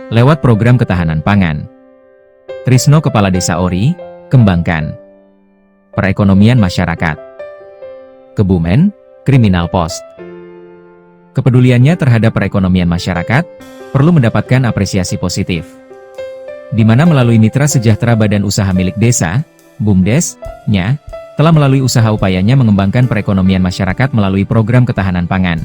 Lewat program ketahanan pangan, Trisno Kepala Desa Ori, kembangkan perekonomian masyarakat. Kebumen, Kriminal Post. Kepeduliannya terhadap perekonomian masyarakat perlu mendapatkan apresiasi positif, di mana melalui Mitra Sejahtera Badan Usaha Milik Desa, BUMDes-nya, telah melalui usaha upayanya mengembangkan perekonomian masyarakat melalui program ketahanan pangan.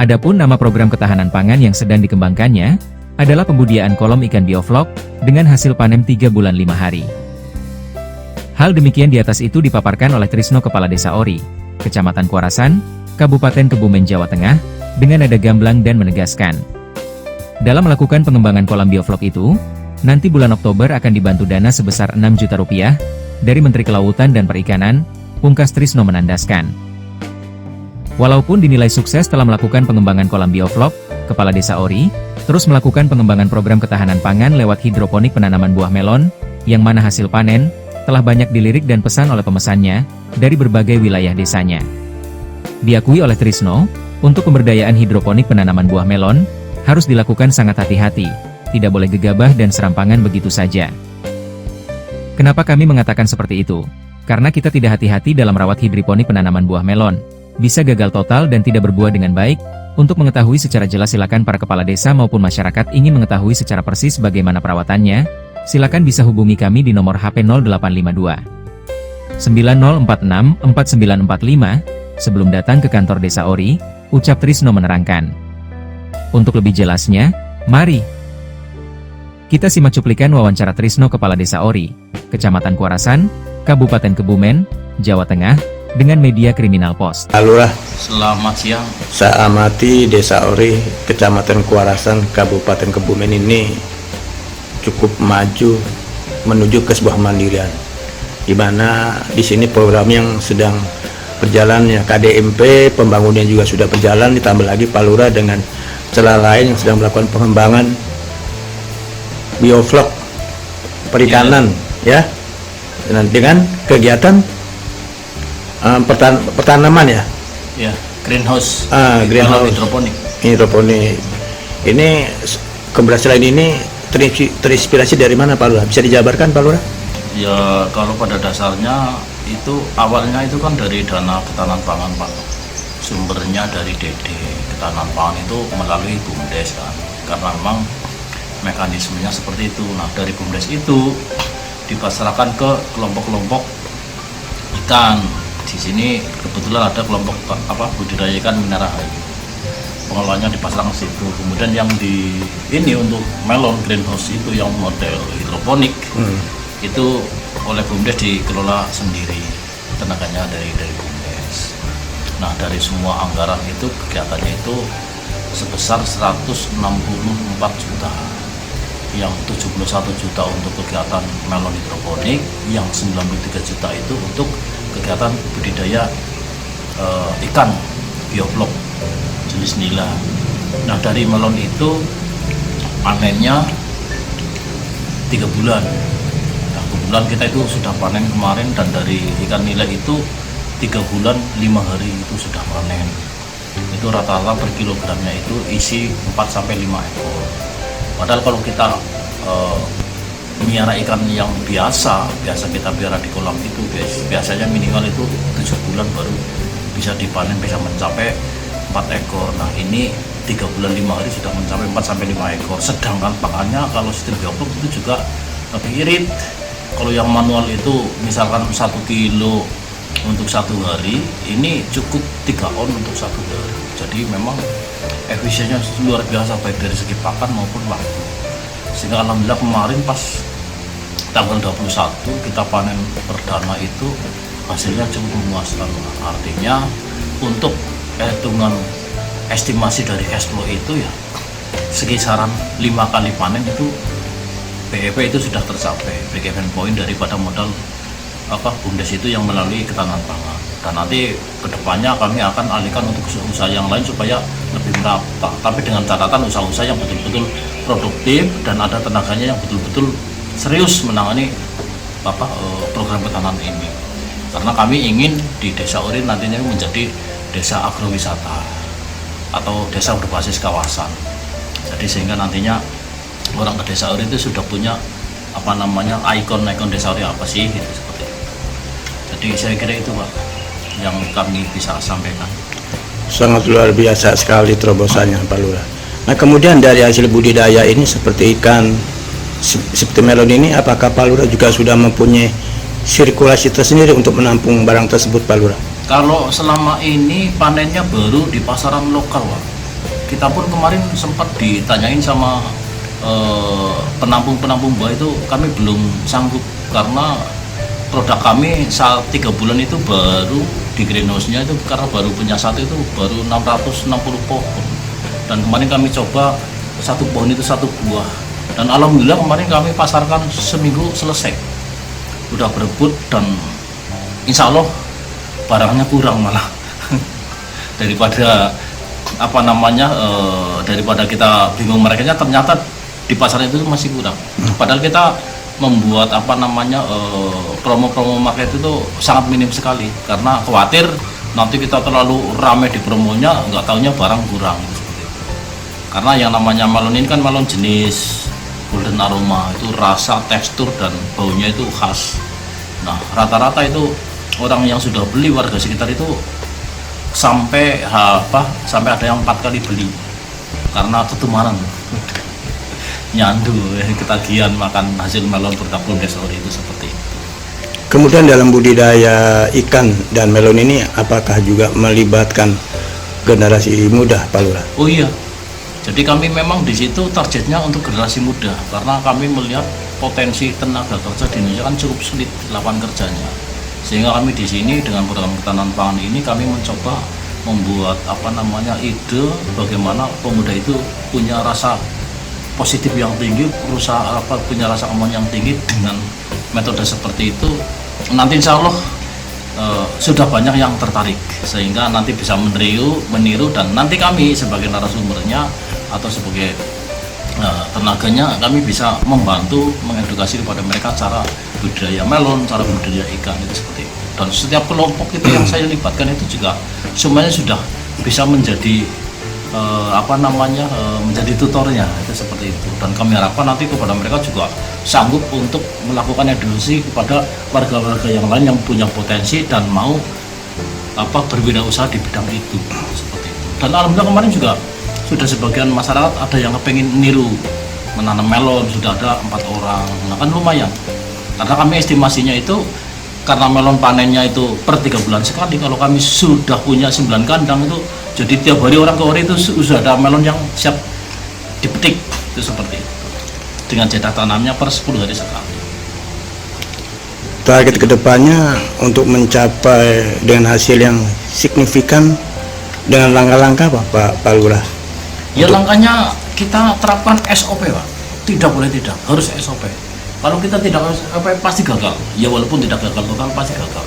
Adapun nama program ketahanan pangan yang sedang dikembangkannya adalah pembudidayaan kolom ikan bioflok dengan hasil panen 3 bulan 5 hari. Hal demikian di atas itu dipaparkan oleh Trisno Kepala Desa Ori, Kecamatan Kuarasan, Kabupaten Kebumen, Jawa Tengah, dengan nada gamblang dan menegaskan, dalam melakukan pengembangan kolam bioflok itu, nanti bulan Oktober akan dibantu dana sebesar 6 juta rupiah dari Menteri Kelautan dan Perikanan, pungkas Trisno menandaskan. Walaupun dinilai sukses telah melakukan pengembangan kolam bioflok, Kepala Desa Ori terus melakukan pengembangan program ketahanan pangan lewat hidroponik penanaman buah melon, yang mana hasil panen telah banyak dilirik dan pesan oleh pemesannya dari berbagai wilayah desanya. Diakui oleh Trisno, untuk pemberdayaan hidroponik penanaman buah melon harus dilakukan sangat hati-hati, tidak boleh gegabah dan serampangan begitu saja. Kenapa kami mengatakan seperti itu? Karena kita tidak hati-hati dalam merawat hidroponik penanaman buah melon, bisa gagal total dan tidak berbuah dengan baik. Untuk mengetahui secara jelas, silakan para kepala desa maupun masyarakat ingin mengetahui secara persis bagaimana perawatannya, silakan bisa hubungi kami di nomor HP 0852 9046 4945 sebelum datang ke kantor Desa Ori, ucap Trisno menerangkan. Untuk lebih jelasnya, mari kita simak cuplikan wawancara Trisno Kepala Desa Ori, Kecamatan Kuarasan, Kabupaten Kebumen, Jawa Tengah, dengan media Kriminal Post. Halo, selamat siang. Saya amati Desa Ori, Kecamatan Kuarasan, Kabupaten Kebumen ini cukup maju menuju ke sebuah mandirian, di mana di sini program yang sedang berjalan ya KDMP, pembangunan juga sudah berjalan, ditambah lagi Palura dengan celah lain yang sedang melakukan pengembangan bioflok perikanan ya, dengan kegiatan pertanaman ya, greenhouse, greenhouse hidroponik. Ini keberhasilan ini terinspirasi dari mana, Pak Lurah? Bisa dijabarkan, Pak Lurah? Ya, kalau pada dasarnya itu awalnya itu kan dari dana ketahanan pangan, Pak. Sumbernya dari DD ketahanan pangan itu melalui BUMDes kan, karena memang mekanismenya seperti itu. Nah, dari BUMDes itu dipasarkan ke kelompok-kelompok ikan. Di sini kebetulan ada kelompok budidaya ikan minara air, pengelolanya dipasarkan ke situ. Kemudian yang di ini untuk melon greenhouse itu yang model hidroponik itu oleh BUMDes dikelola sendiri, tenaganya dari BUMDes. Nah, dari semua anggaran itu kegiatannya itu sebesar 164 juta, yang 71 juta untuk kegiatan melon hidroponik, yang 93 juta itu untuk kegiatan budidaya ikan bioflok jenis nila. Nah, dari melon itu panennya 3 bulan. Nah, kebetulan kita itu sudah panen kemarin, dan dari ikan nila itu 3 bulan 5 hari itu sudah panen. Itu rata-rata per kilogramnya itu isi 4-5 ekor. Padahal kalau kita miara ikan yang biasa kita piara di kolam itu biasanya minimal itu 7 bulan baru bisa dipanen, bisa mencapai 4 ekor. Nah, ini 3 bulan 5 hari sudah mencapai 4-5 ekor. Sedangkan pakannya kalau sistem bioflok itu juga lebih irit, Kalau yang manual itu misalkan 1 kilo untuk 1 hari, ini cukup 3 on untuk 1 hari. Jadi memang efisiennya luar biasa baik dari segi pakan maupun waktu. Sehingga alhamdulillah kemarin pas tanggal 21 kita panen perdana itu hasilnya cukup memuaskan. Artinya untuk hitungan estimasi dari cash flow itu ya sekisaran 5 kali panen itu BEP itu sudah tercapai, break even point daripada modal BUMDes itu yang melalui ketahanan pangan. Dan nanti kedepannya kami akan alihkan untuk usaha yang lain supaya lebih merata, tapi dengan catatan usaha-usaha yang betul-betul produktif dan ada tenaganya yang betul-betul serius menangani program ketahanan ini. Karena kami ingin di Desa Ori nantinya menjadi desa agrowisata atau desa berbasis kawasan. Jadi sehingga nantinya orang ke Desa Ori itu sudah punya ikon Desa Ori apa sih gitu, seperti itu. Jadi saya kira itu Pak yang kami bisa sampaikan. Sangat luar biasa sekali terobosannya Pak Lurah. Nah kemudian dari hasil budidaya ini seperti ikan, seperti melon ini, apakah Pak Lurah juga sudah mempunyai sirkulasi tersendiri untuk menampung barang tersebut Pak Lurah? Kalau selama ini panennya baru di pasaran lokal Pak. Kita pun kemarin sempat ditanyain sama penampung-penampung buah itu, kami belum sanggup karena produk kami saat 3 bulan itu baru di greenhouse-nya itu, karena baru punya satu itu baru 660 pohon. Dan kemarin kami coba 1 pohon itu 1 buah. Dan alhamdulillah kemarin kami pasarkan seminggu selesai. Udah berebut dan insya Allah barangnya kurang malah daripada daripada kita bingung merekanya, ternyata di pasar itu masih kurang. Padahal kita membuat promo-promo market itu sangat minim sekali karena khawatir nanti kita terlalu ramai di promonya, nggak taunya barang kurang gitu, seperti itu. Karena yang namanya melon ini kan melon jenis golden aroma, itu rasa, tekstur dan baunya itu khas. Nah rata-rata itu orang yang sudah beli, warga sekitar itu sampai ada yang 4 kali beli karena ketumaran nyandu ketagihan makan hasil melon produk BUMDes Ori itu, seperti itu. Kemudian dalam budidaya ikan dan melon ini apakah juga melibatkan generasi muda Pak Lurah? Oh iya, jadi kami memang di situ targetnya untuk generasi muda karena kami melihat potensi tenaga kerja di Indonesia kan cukup sulit lapangan kerjanya. Sehingga kami di sini dengan program ketahanan pangan ini kami mencoba membuat ide bagaimana pemuda itu punya rasa positif yang tinggi, punya rasa aman yang tinggi. Dengan metode seperti itu nanti insya Allah sudah banyak yang tertarik sehingga nanti bisa meniru dan nanti kami sebagai narasumbernya atau sebagai tenaganya kami bisa membantu mengedukasi kepada mereka cara budidaya melon, cara budidaya ikan itu, seperti itu. Dan setiap kelompok itu yang saya libatkan itu juga semuanya sudah bisa menjadi menjadi tutornya itu, seperti itu. Dan kami harapkan nanti kepada mereka juga sanggup untuk melakukan edukasi kepada warga-warga yang lain yang punya potensi dan mau berwirausaha di bidang itu, seperti itu. Dan alhamdulillah kemarin juga sudah sebagian masyarakat ada yang pengen niru menanam melon, sudah ada 4 orang. Nah kan lumayan karena kami estimasinya itu karena melon panennya itu per 3 bulan sekali. Kalau kami sudah punya 9 kandang itu, jadi tiap hari orang ke Ori itu sudah ada melon yang siap dipetik itu, seperti itu, dengan jatah tanamnya per 10 hari sekali. Target kedepannya untuk mencapai dengan hasil yang signifikan dengan langkah-langkah apa Pak Lurah? Ya langkahnya kita terapkan SOP Pak, tidak boleh tidak, harus SOP. Kalau kita tidak SOP pasti gagal, ya walaupun tidak gagal total pasti gagal.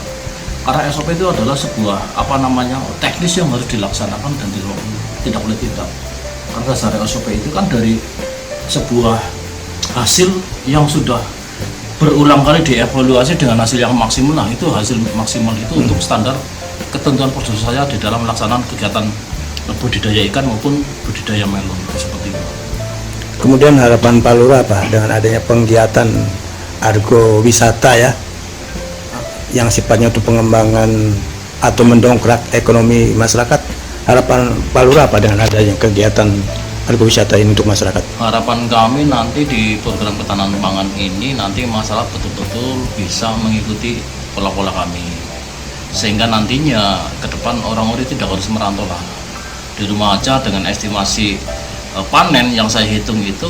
Karena SOP itu adalah sebuah teknis yang harus dilaksanakan dan tidak boleh tidak. Karena dasar SOP itu kan dari sebuah hasil yang sudah berulang kali dievaluasi dengan hasil yang maksimal. Nah itu hasil maksimal itu untuk standar ketentuan prosedur saya di dalam melaksanakan kegiatan budidaya ikan maupun budidaya melon, seperti itu. Kemudian harapan Pak Lurah apa dengan adanya penggiatan agrowisata ya yang sifatnya untuk pengembangan atau mendongkrak ekonomi masyarakat? Harapan Pak Lurah apa dengan adanya kegiatan agrowisata ini untuk masyarakat? Harapan kami nanti di program ketahanan pangan ini nanti masyarakat betul-betul bisa mengikuti pola-pola kami, sehingga nantinya ke depan orang-orang tidak harus merantau lah, di rumah aja dengan estimasi panen yang saya hitung itu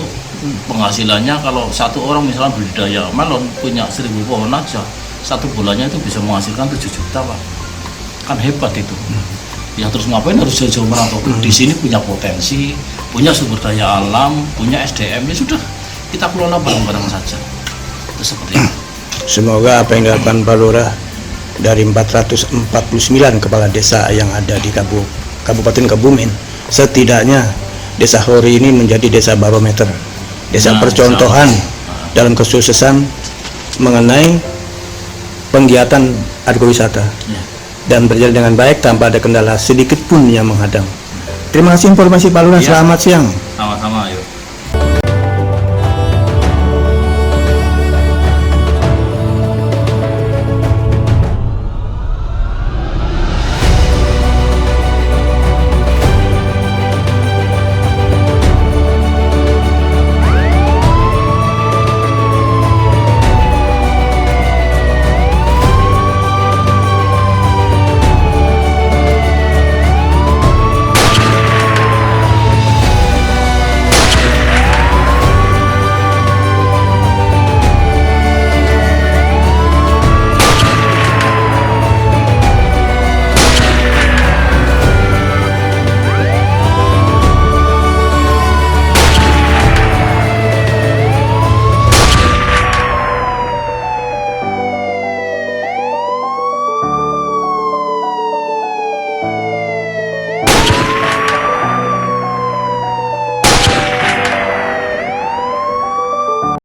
penghasilannya kalau satu orang misalnya budidaya melon punya 1000 pohon aja, satu bulannya itu bisa menghasilkan 7 juta Pak. Kan hebat itu. Ya terus ngapain harus jauh-jauh merantau? Di sini punya potensi, punya sumber daya alam, punya SDM, ya sudah kita kelola bareng-bareng saja. Itu seperti itu. Semoga apa yang dilakukan Pak Lurah dari 449 kepala desa yang ada di Kabupaten Kebumen, setidaknya Desa Hori ini menjadi desa barometer, desa percontohan dalam kesuksesan mengenai penggiatan agrowisata dan berjalan dengan baik tanpa ada kendala sedikit pun yang menghadang. Terima kasih informasi Pak Lurah. Selamat siang. Sama